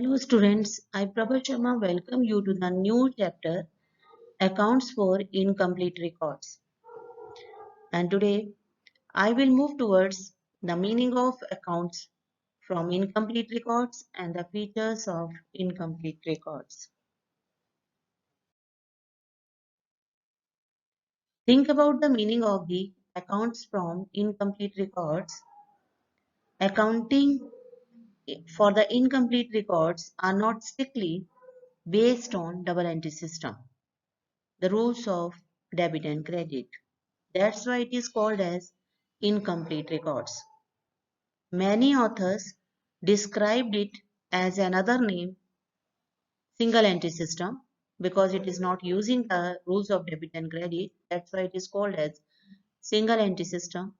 Hello students, I Prabha Sharma welcome you to the new chapter Accounts for Incomplete Records. And today I will move towards the meaning of accounts from incomplete records and the features of incomplete records. Think about the meaning of the accounts from incomplete records. Accounting for the incomplete records are not strictly based on double entry system, the rules of debit and credit. That's why it is called as incomplete records. Many authors described it as another name, single entry system, because it is not using the rules of debit and credit. That's why it is called as single entry system.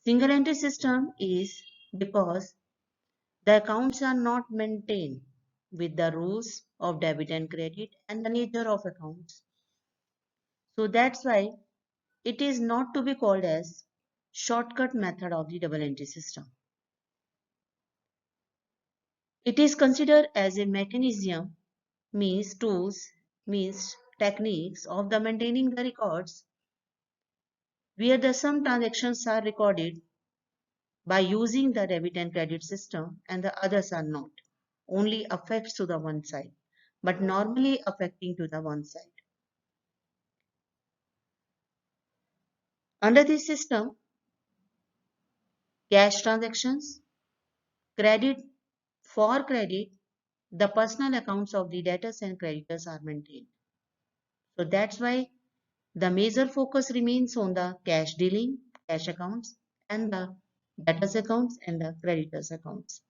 Single entry system is because the accounts are not maintained with the rules of debit and credit and the nature of accounts. So that's why it is not to be called as shortcut method of the double entry system. It is considered as a mechanism, means tools, means techniques of the maintaining the records where the some transactions are recorded by using the debit and credit system and the others are not. Only affects to the one side, but normally affecting to the one side. Under this system, cash transactions, credit for credit, the personal accounts of the debtors and creditors are maintained. So that's why the major focus remains on the cash dealing, cash accounts, and the debtors accounts and the creditors accounts.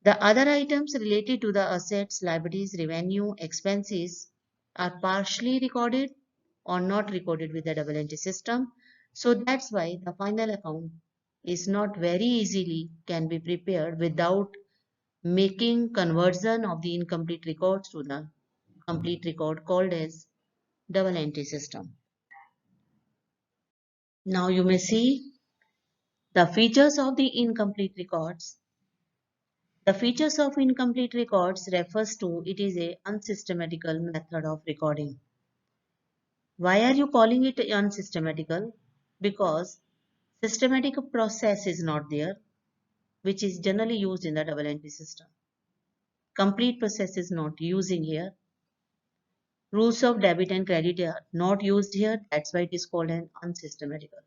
The other items related to the assets, liabilities, revenue, expenses are partially recorded or not recorded with the double entry system. So that's why the final account is not very easily can be prepared without making conversion of the incomplete records to the complete record called as double entry system. Now you may see the features of the incomplete records. The features of incomplete records refers to it is a unsystematical method of recording. Why are you calling it unsystematical? Because systematic process is not there, which is generally used in the double entry system. Complete process is not using here. Rules of debit and credit are not used here. That's why it is called an unsystematical.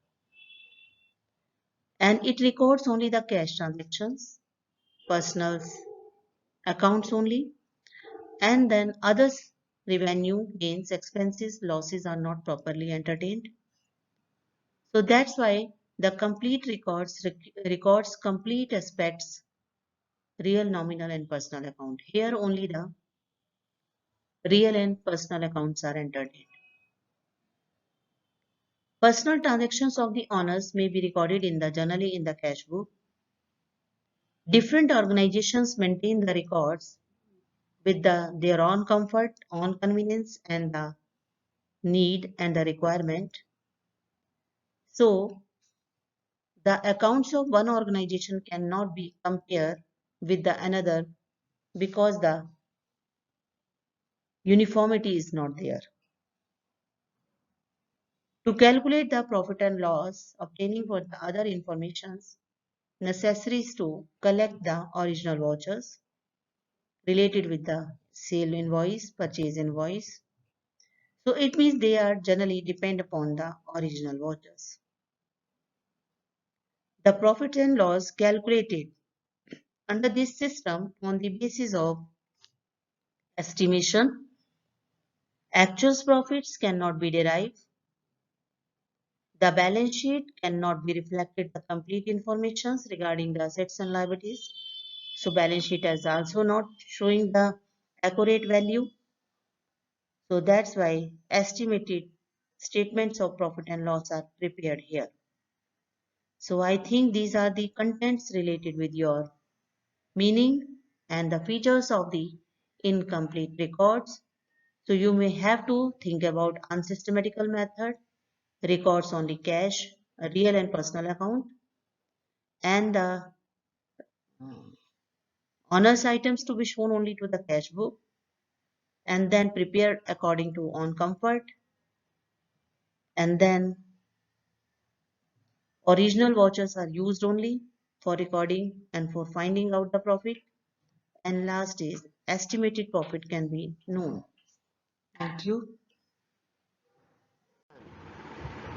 And it records only the cash transactions, personal accounts only, and then others revenue, gains, expenses, losses are not properly entertained. So that's why the complete records complete aspects, real, nominal, and personal account. Here only the real and personal accounts are entertained. Personal transactions of the owners may be recorded in the generally in the cash book. Different organizations maintain the records with their own comfort, own convenience, and the need and the requirement. So the accounts of one organization cannot be compared with the another because the uniformity is not there. To calculate the profit and loss, obtaining for the other informations necessaries to collect the original vouchers related with the sale invoice, purchase invoice. So it means they are generally depend upon the original vouchers. The profit and loss calculated under this system on the basis of estimation. Actual profits cannot be derived. The balance sheet cannot be reflected the complete information regarding the assets and liabilities. So balance sheet is also not showing the accurate value. So that's why estimated statements of profit and loss are prepared here. So I think these are the contents related with your meaning and the features of the incomplete records. So you may have to think about unsystematical method, records only cash, a real and personal account, and the Honors items to be shown only to the cash book and then prepared according to on comfort, and then original vouchers are used only for recording and for finding out the profit, and last is estimated profit can be known. Thank you.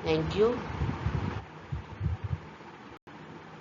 Thank you.